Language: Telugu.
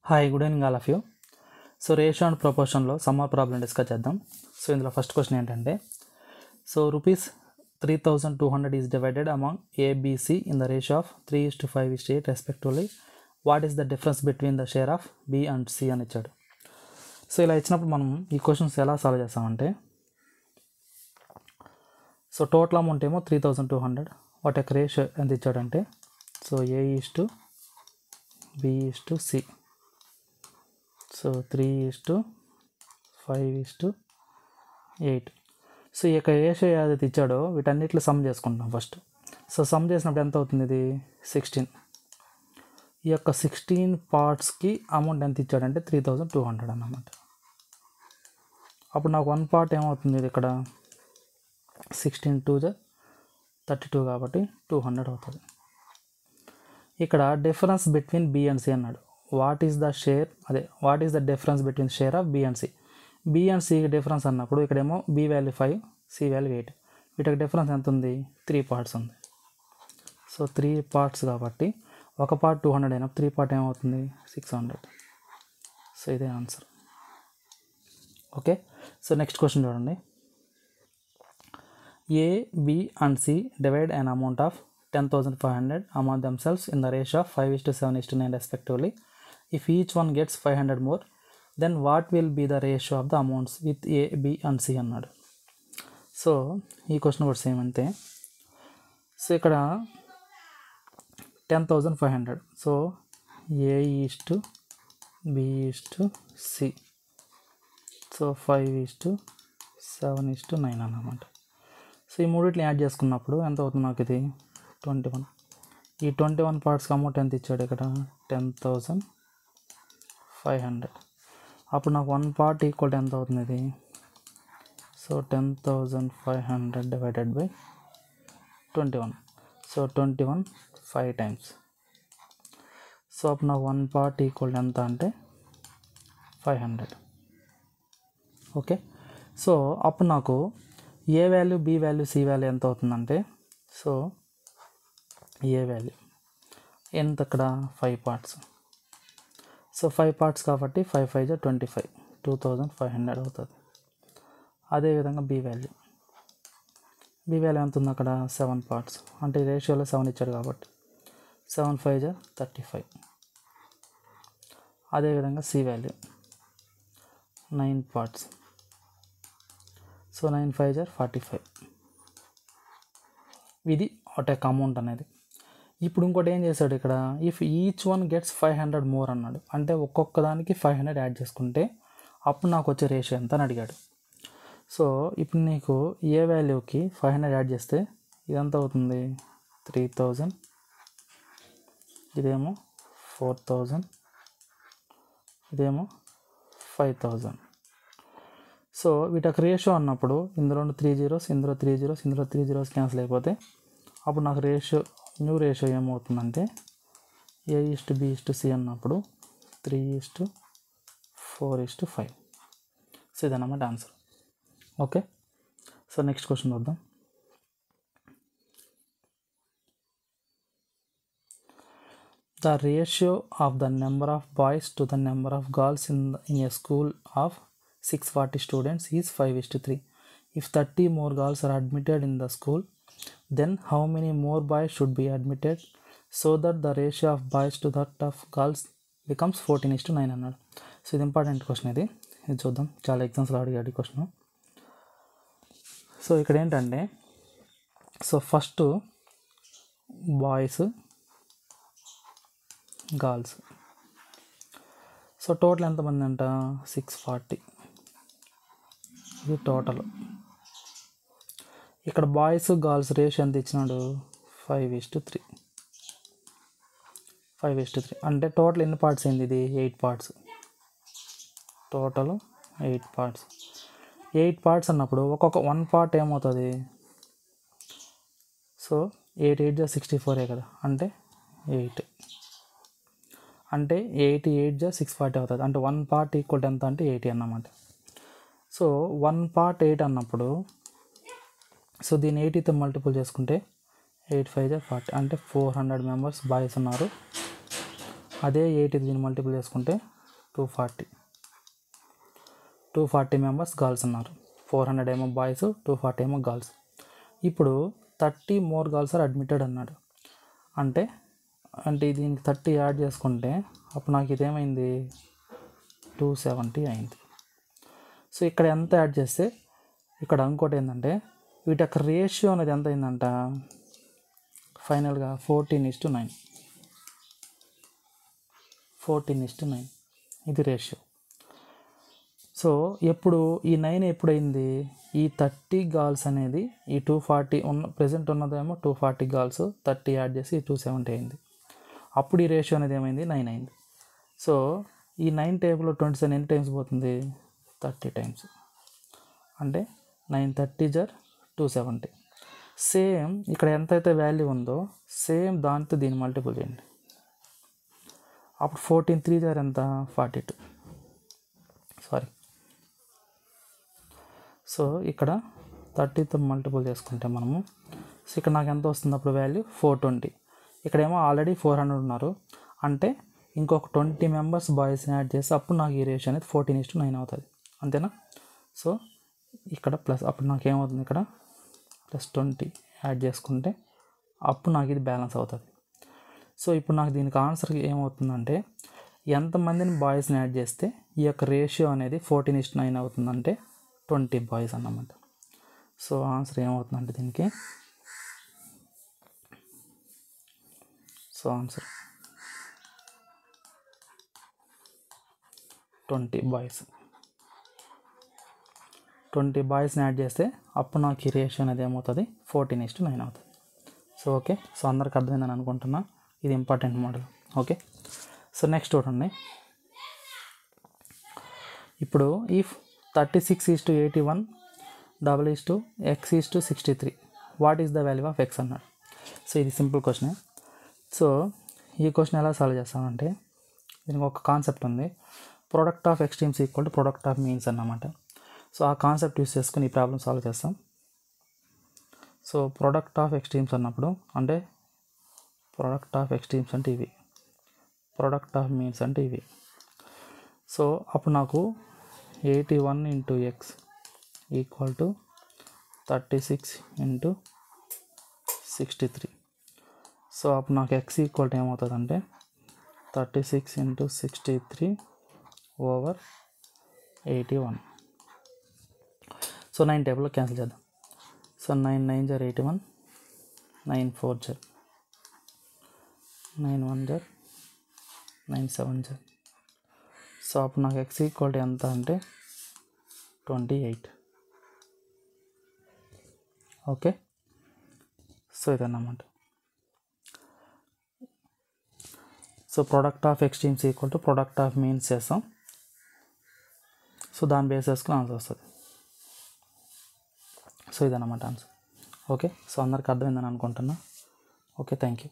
Hi, good evening all of you. So ratio and ప్రపోర్షన్లో సమ్మర్ ప్రాబ్లం డిస్కస్ చేద్దాం. సో ఇందులో ఫస్ట్ క్వశ్చన్ ఏంటంటే, so rupees 3200 is divided among ABC in the ratio of 3:5:8 respectively. What is the difference between the share of B and C అని ఇచ్చాడు. సో ఇలా ఇచ్చినప్పుడు మనం ఈ క్వశ్చన్స్ ఎలా సాల్వ్ చేస్తామంటే, సో టోటల్ అమౌంట్ ఏమో 3200, వాటి యొక్క రేషియో ఎంత ఇచ్చాడంటే, సో A:B:C. సో 3:5:8. సో ఈ యొక్క రేషియో ఏదైతే ఇచ్చాడో వీటన్నిటిలో సమ్ చేసుకుంటాం ఫస్ట్. సో సమ్ చేసినప్పుడు ఎంత అవుతుంది? ఇది 16. ఈ యొక్క 16 పార్ట్స్కి అమౌంట్ ఎంత ఇచ్చాడంటే 3200 అన్నమాట. అప్పుడు నాకు వన్ పార్ట్ ఏమవుతుంది? ఇది ఇక్కడ 16 2 32 కాబట్టి 200 అవుతుంది. ఇక్కడ difference between B and C అన్నాడు. What is the difference between share of B and C. B and C difference అన్నప్పుడు ఇక్కడేమో బి వాల్యూ 5, సి వాల్యూ 8. వీటికి డిఫరెన్స్ ఎంత ఉంది? 3 పార్ట్స్ ఉంది. సో 3 పార్ట్స్ కాబట్టి ఒక పార్ట్ 200 అయినప్పుడు 3 పార్ట్ ఏమవుతుంది? 600. సో ఇదే answer. Okay, so next question చూడండి. A, B and C divide an amount of 10,500 among themselves in the ratio of 5:7:9 respectively. If each one gets 500 more, then what will be the ratio of the amounts with A, B and C అన్నాడు. సో ఈ క్వశ్చన్ కూడా సేమ్ అంతే. సో ఇక్కడ 10,500. So A:B:C. సో 5:7:9 అన్నమాట. సో ఈ మూడిట్లు యాడ్ చేసుకున్నప్పుడు ఎంత అవుతుంది నాకు? ఇది 21. ఈ 21 పార్ట్స్కి అమౌంట్ ఎంత ఇచ్చాడు ఇక్కడ? 10,500. అప్పుడు నాకు వన్ పార్ట్ ఈక్వల్ ఎంత అవుతుంది? ఇది so 10,500 divided by 21. So 21 5 times. So అప్పుడు నాకు వన్ పార్ట్ ఈక్వల్ ఎంత అంటే 500. ఓకే, సో అప్పుడు నాకు A value, B value, C value ఎంత అవుతుందంటే, సో ఏ వాల్యూ ఎంత ఇక్కడ 5 పార్ట్స్. సో 5 పార్ట్స్ కాబట్టి 5 5 25, 2500 అవుతుంది. అదేవిధంగా బి వాల్యూ ఎంత ఉంది అక్కడ? 7 పార్ట్స్. అంటే ఈ రేషియోలో 7 ఇచ్చాడు కాబట్టి 7 5 35. అదేవిధంగా సి వాల్యూ 9 పార్ట్స్. సో 9 5 45. ఇది ఒక అమౌంట్ అనేది. ఇప్పుడు ఇంకోటి ఏం చేశాడు ఇక్కడ? If each one gets 500 more అన్నాడు. అంటే ఒక్కొక్క దానికి 500 యాడ్ చేసుకుంటే అప్పుడు నాకు వచ్చే రేషియో ఎంత అని అడిగాడు. సో ఇప్పుడు నీకు ఏ వాల్యూకి 500 యాడ్ చేస్తే ఇదంతా అవుతుంది 3000, ఇదేమో 4000, ఇదేమో 5000. సో వీటికి రేషియో అన్నప్పుడు ఇందులో 3 zeros, ఇందులో 3 zeros, ఇందులో 3 zeros క్యాన్సిల్ అయిపోతే అప్పుడు నాకు న్యూ రేషియో ఏమవుతుందంటే A:B:C అన్నప్పుడు 3:4:5. సో ఇదన్నమాట answer. Okay, so next question చూద్దాం. The ratio of the number of boys to the number of girls in a school of 640 students is 5:3. If 30 more girls are admitted in the school, then how many more boys should be admitted so that the ratio of boys to that of girls becomes 14:9 అన్నాడు. సో ఇది ఇంపార్టెంట్ క్వశ్చన్. ఇది చూద్దాం. చాలా ఎగ్జామ్స్లో అడిగాడు ఈ క్వశ్చన్. సో ఇక్కడ ఏంటంటే, so first boys, girls. So total ఎంతమంది అంట? 640. ఇది టోటల్. ఇక్కడ బాయ్స్ గర్ల్స్ రేషియో ఎంత ఇచ్చినాడు? 5:3. అంటే టోటల్ ఎన్ని పార్ట్స్ అయింది? ఇది 8 పార్ట్స్. Total 8 parts. 8 పార్ట్స్ అన్నప్పుడు ఒక్కొక్క వన్ పార్ట్ ఏమవుతుంది? సో 8 8 64 కదా, అంటే 8. అంటే 8 8 640 అవుతుంది. అంటే వన్ పార్ట్ ఈక్వల్ ఎంత అంటే 80 అన్నమాట. సో వన్ పార్ట్ 8 అన్నప్పుడు సో దీన్ని 80తో మల్టిపుల్ చేసుకుంటే 8 5 40, అంటే 400 మెంబర్స్ బాయ్స్ ఉన్నారు. అదే 8 దీన్ని మల్టిపుల్ చేసుకుంటే 240 మెంబర్స్ గర్ల్స్ ఉన్నారు. 400 ఏమో బాయ్స్, 240 ఏమో గర్ల్స్. ఇప్పుడు 30 మోర్ గర్ల్స్ ఆర్ అడ్మిటెడ్ అన్నాడు. అంటే దీనికి 30 యాడ్ చేసుకుంటే అప్పుడు నాకు ఇదేమైంది 270 అయింది. సో ఇక్కడ ఎంత యాడ్ చేస్తే ఇక్కడ ఇంకోటి ఏంటంటే వీటి యొక్క రేషియో అనేది ఎంత అయిందంట ఫైనల్గా 14:9. 14:9 ఇది రేషియో. సో ఎప్పుడు ఈ 9 ఎప్పుడైంది ఈ 30 గర్ల్స్ అనేది ఈ 240 ప్రెజెంట్ ఉన్నదేమో 240 గర్ల్స్ 30 యాడ్ చేసి 270 అయింది. అప్పుడు ఈ రేషియో అనేది ఏమైంది 9 అయింది. సో ఈ 9 టేబుల్లో 27 ఎన్ని టైమ్స్ పోతుంది 30 టైమ్స్. అంటే 930 = 270. సేమ్ ఇక్కడ ఎంతైతే వాల్యూ ఉందో సేమ్ దాంతో దీన్ని మల్టిపుల్ చేయండి. అప్పుడు 14 3 ఎంత 42. సో ఇక్కడ 30తో మల్టిపుల్ చేసుకుంటే మనము సో ఇక్కడ నాకు ఎంత వస్తుంది అప్పుడు వాల్యూ 420. ఇక్కడేమో ఆల్రెడీ 400 ఉన్నారు. అంటే ఇంకొక 20 మెంబర్స్ బాయ్స్ని యాడ్ చేసి అప్పుడు నాకు ఈ రేషియో అనేది 14:9 అవుతుంది. అంతేనా? సో ఇక్కడ ప్లస్ అప్పుడు నాకు ఏమవుతుంది ఇక్కడ +20 యాడ్ చేసుకుంటే అప్పుడు నాకు ఇది బ్యాలెన్స్ అవుతుంది. సో ఇప్పుడు నాకు దీనికి ఆన్సర్ ఏమవుతుందంటే ఎంతమందిని బాయ్స్ని యాడ్ చేస్తే ఈ యొక్క రేషియో అనేది 14:9 అవుతుందంటే 20 బాయ్స్ అన్నమాట. సో ఆన్సర్ ఏమవుతుందంటే దీనికి ఆన్సర్ 20 బాయ్స్. 20 బాయ్స్ని యాడ్ చేస్తే అప్పుడు నాకు ఈ రేషియో అనేది ఏమవుతుంది 14:9 అవుతుంది. So okay. సో అందరికి అర్థమైందని అనుకుంటున్నా. ఇది important model. Okay. So next చూడండి. ఇప్పుడు if 36:81 x:63 what is the value of X అన్నాడు. సో ఇది సింపుల్ క్వశ్చన్. సో ఈ క్వశ్చన్ ఎలా సాల్వ్ చేస్తామంటే దీనికి ఒక కాన్సెప్ట్ ఉంది. Product of extremes equal to product of means అన్నమాట. సో ఆ కాన్సెప్ట్ యూస్ చేసుకుని ఈ ప్రాబ్లం సాల్వ్ చేస్తాం. సో ప్రోడక్ట్ ఆఫ్ ఎక్స్ట్రీమ్స్ అన్నప్పుడు అంటే ప్రోడక్ట్ ఆఫ్ ఎక్స్ట్రీమ్స్ అంటే ఇవి, ప్రోడక్ట్ ఆఫ్ మీన్స్ అంటే ఇవి. సో అప్పుడు నాకు 81 × x = 36 × 63. సో అప్పుడు నాకు x ఈక్వల్ టు ఏమవుతుందంటే 36 × 63/81. సో 9 టేబుల్లో క్యాన్సిల్ చేద్దాం. సో 9 9 = 81, 9 4 = 9 1 = 9 7 = సో అప్పుడు నాకు x ఈక్వల్ టు ఎంత అంటే 28. ఓకే. సో ఇదన్నమాట. So product of extremes equal to product of means చేస్తాం. సో దాన్ని బేస్ చేసుకుని ఆన్సర్ వస్తుంది. సో ఇదన్నమాట ఆన్సర్. ఓకే. సో అందరికి అర్థమైందని అనుకుంటున్నా. Okay, thank you.